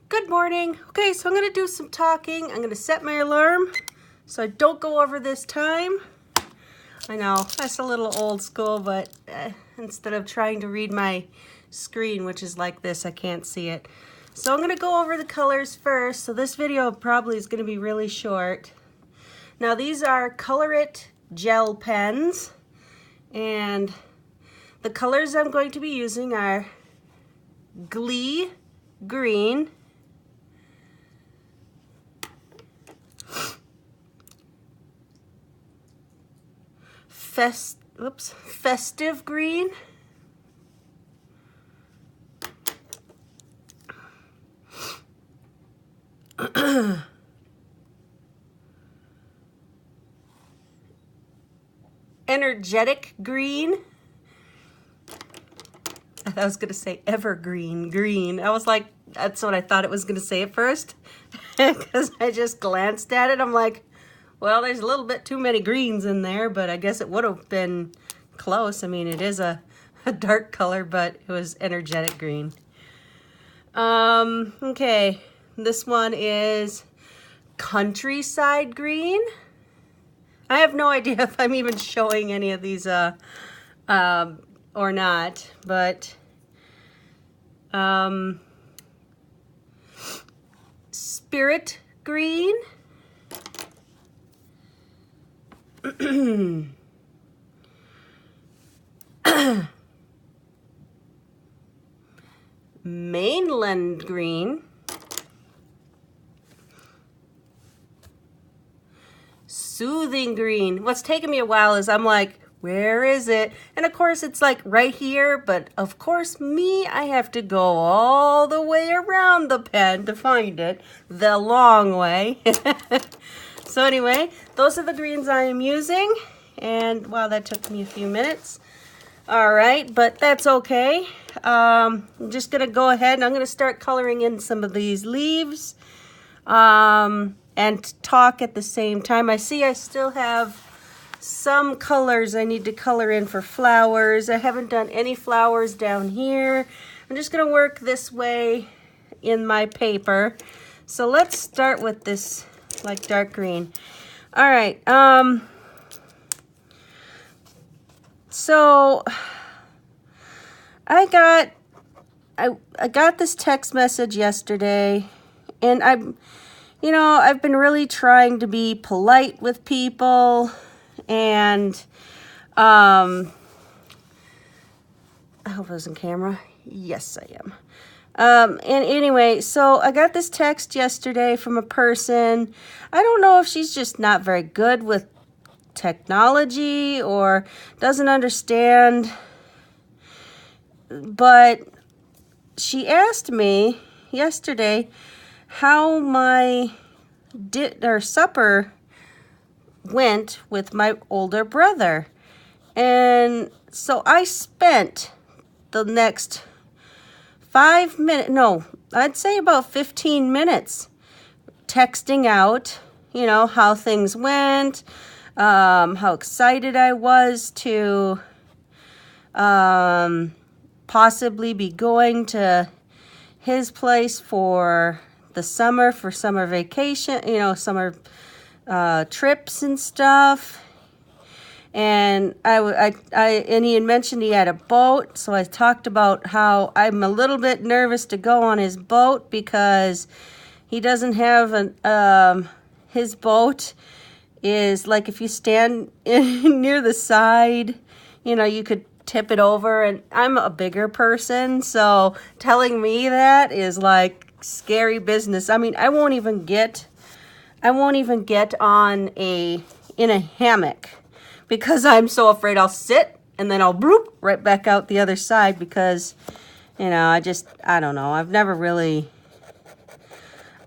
Good morning. Okay, so I'm going to do some talking. I'm going to set my alarm so I don't go over this time. I know, that's a little old school, but instead of trying to read my screen, which is like this, I can't see it. So I'm going to go over the colors first. So this video probably is going to be really short. Now these are Color It gel pens, and the colors I'm going to be using are Glee Green, Festive Green, Energetic Green. I was going to say Evergreen Green. I was like, that's what I thought it was going to say at first. Because I just glanced at it. I'm like, well, there's a little bit too many greens in there, but I guess it would have been close. I mean, it is a dark color, but it was Energetic Green. Okay, this one is Countryside Green. I have no idea if I'm even showing any of these or not, but Spirit Green, Mainland Green, Soothing Green. What's taking me a while is I'm like, where is it? And of course it's like right here, but of course I have to go all the way around the pen to find it the long way. So anyway, those are the greens I am using, and wow, that took me a few minutes. All right, but that's okay. I'm just gonna go ahead and I'm gonna start coloring in some of these leaves and talk at the same time. I see I still have some colors I need to color in for flowers. I haven't done any flowers down here. I'm just gonna work this way in my paper. So let's start with this like dark green. All right, so I got this text message yesterday, and I've been really trying to be polite with people, and I hope I was on camera. Yes, I am. And anyway, so I got this text yesterday from a person. I don't know if she's just not very good with technology or doesn't understand, but she asked me yesterday how my supper went with my older brother. And so I spent the next 5 minutes, no, I'd say about 15 minutes texting out, how things went, how excited I was to possibly be going to his place for the summer, for summer vacation, summer trips and stuff. And and he had mentioned he had a boat, so I talked about how I'm a little bit nervous to go on his boat because he doesn't have his boat is like if you stand near the side, you could tip it over, and I'm a bigger person, so telling me that is like scary business. I mean, I won't even get on in a hammock because I'm so afraid I'll sit and then I'll bloop right back out the other side because, I don't know. I've never really,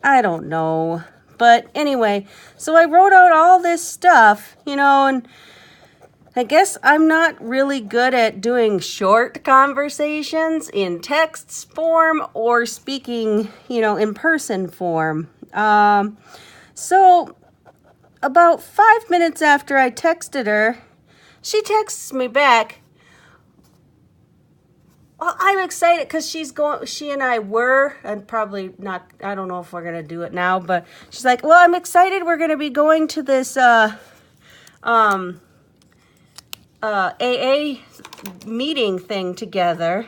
I don't know. But anyway, so I wrote out all this stuff, and I guess I'm not really good at doing short conversations in text form or speaking, in person form. So about 5 minutes after I texted her, she texts me back, well, I'm excited because she and I were, and probably not, I don't know if we're going to do it now, but she's like, well, I'm excited. We're going to be going to this AA meeting thing together.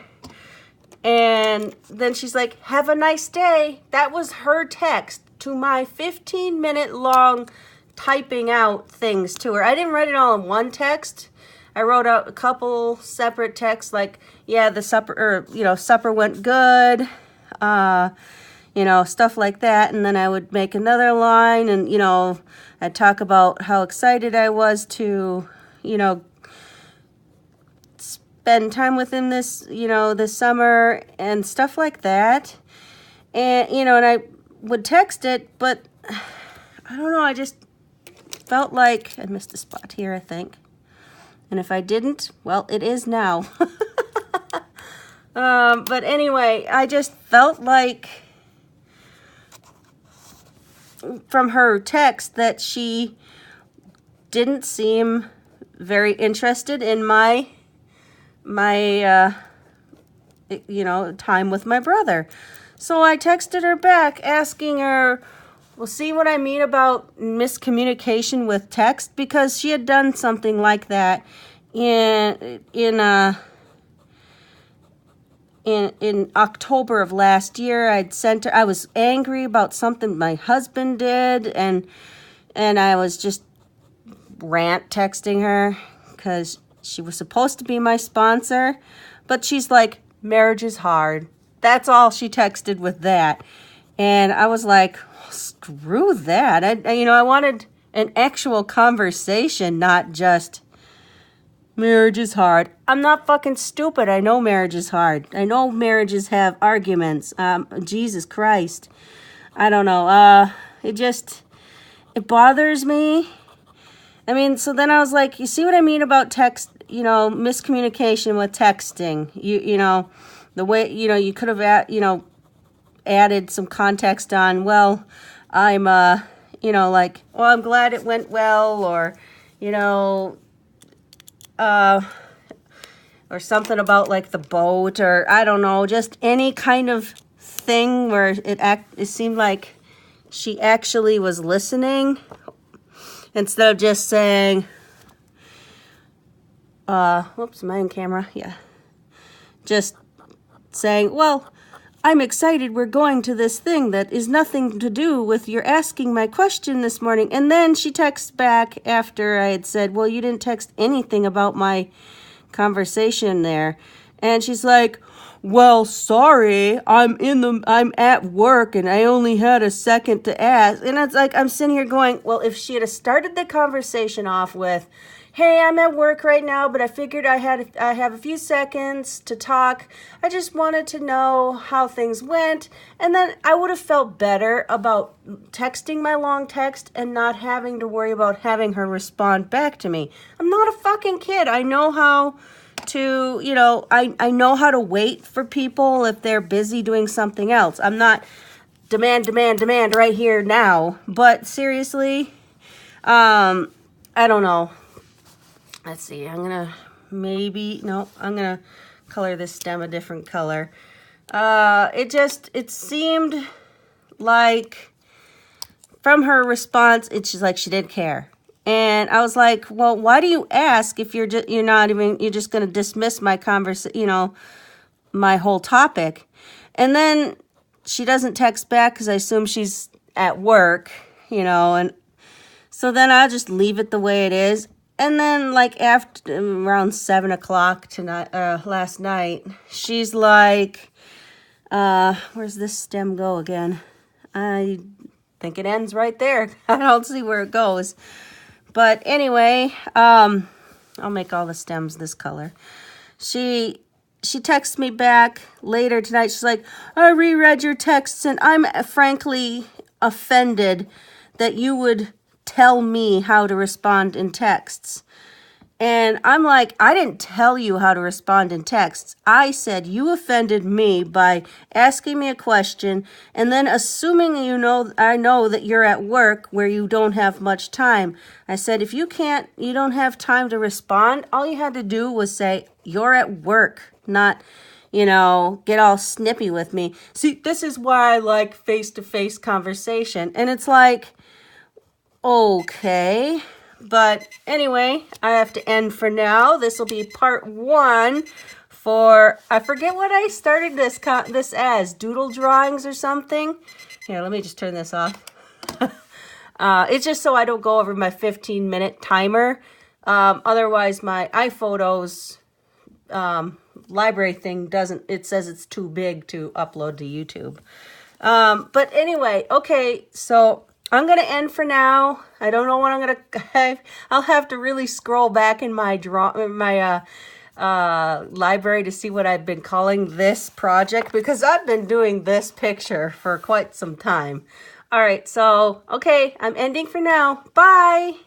And then she's like, have a nice day. That was her text to my 15-minute long typing out things to her. I didn't write it all in one text. I wrote out a couple separate texts like, yeah, the supper, or, supper went good, stuff like that. And then I would make another line and, I'd talk about how excited I was to, spend time with him this summer and stuff like that. And, and I would text it, but I don't know, I just felt like I missed a spot here, I think. And if I didn't, well, it is now. But anyway, I just felt like from her text that she didn't seem very interested in my time with my brother. So I texted her back asking her, well, see what I mean about miscommunication with text? Because she had done something like that in October of last year. I was angry about something my husband did, and I was just rant texting her because she was supposed to be my sponsor, but she's like, marriage is hard. That's all she texted with that. And I was like, screw that. I wanted an actual conversation, not just marriage is hard. I'm not fucking stupid. I know marriage is hard. I know marriages have arguments. Jesus Christ. I don't know. It bothers me. I mean, so then I was like, you see what I mean about text, miscommunication with texting. The way, you could have, added some context on, well, I'm, I'm glad it went well, or, or something about like the boat, or I don't know, just any kind of thing where it seemed like she actually was listening instead of just saying, whoops, am I in camera? Yeah. Just saying, well, I'm excited we're going to this thing that is nothing to do with your asking my question this morning. And then she texts back after I had said, well, you didn't text anything about my conversation there. And she's like, well, sorry, I'm at work and I only had a second to ask. And it's like, I'm sitting here going, well, if she had started the conversation off with, hey, I'm at work right now, but I figured I have a few seconds to talk. I just wanted to know how things went. And then I would have felt better about texting my long text and not having to worry about having her respond back to me. I'm not a fucking kid. I know how to, I know how to wait for people if they're busy doing something else. I'm not demand right here now. But seriously, I don't know. Let's see, I'm going to color this stem a different color. It seemed like from her response, it's just like she didn't care. And I was like, well, why do you ask if you're just going to dismiss my my whole topic? And then she doesn't text back because I assume she's at work, and so then I'll just leave it the way it is. And then, like, after around 7 o'clock tonight, last night, she's like, where's this stem go again? I think it ends right there. I don't see where it goes. But anyway, I'll make all the stems this color. She texts me back later tonight. She's like, I reread your texts, and I'm frankly offended that you would tell me how to respond in texts. And I'm like, I didn't tell you how to respond in texts. I said you offended me by asking me a question and then assuming I know that you're at work where you don't have much time. I said, if you don't have time to respond, all you had to do was say you're at work, not, you know, get all snippy with me. See, this is why I like face-to-face conversation. And it's like, okay. But anyway, I have to end for now. This will be part 1 for, I forget what I started this as, doodle drawings or something. Here, let me just turn this off. It's just so I don't go over my 15-minute timer. Otherwise, my iPhotos library thing doesn't, it says it's too big to upload to YouTube. But anyway, okay, so I'm going to end for now. I don't know what I'm going to, I'll have to really scroll back in my library to see what I've been calling this project, because I've been doing this picture for quite some time. All right, so, okay, I'm ending for now. Bye.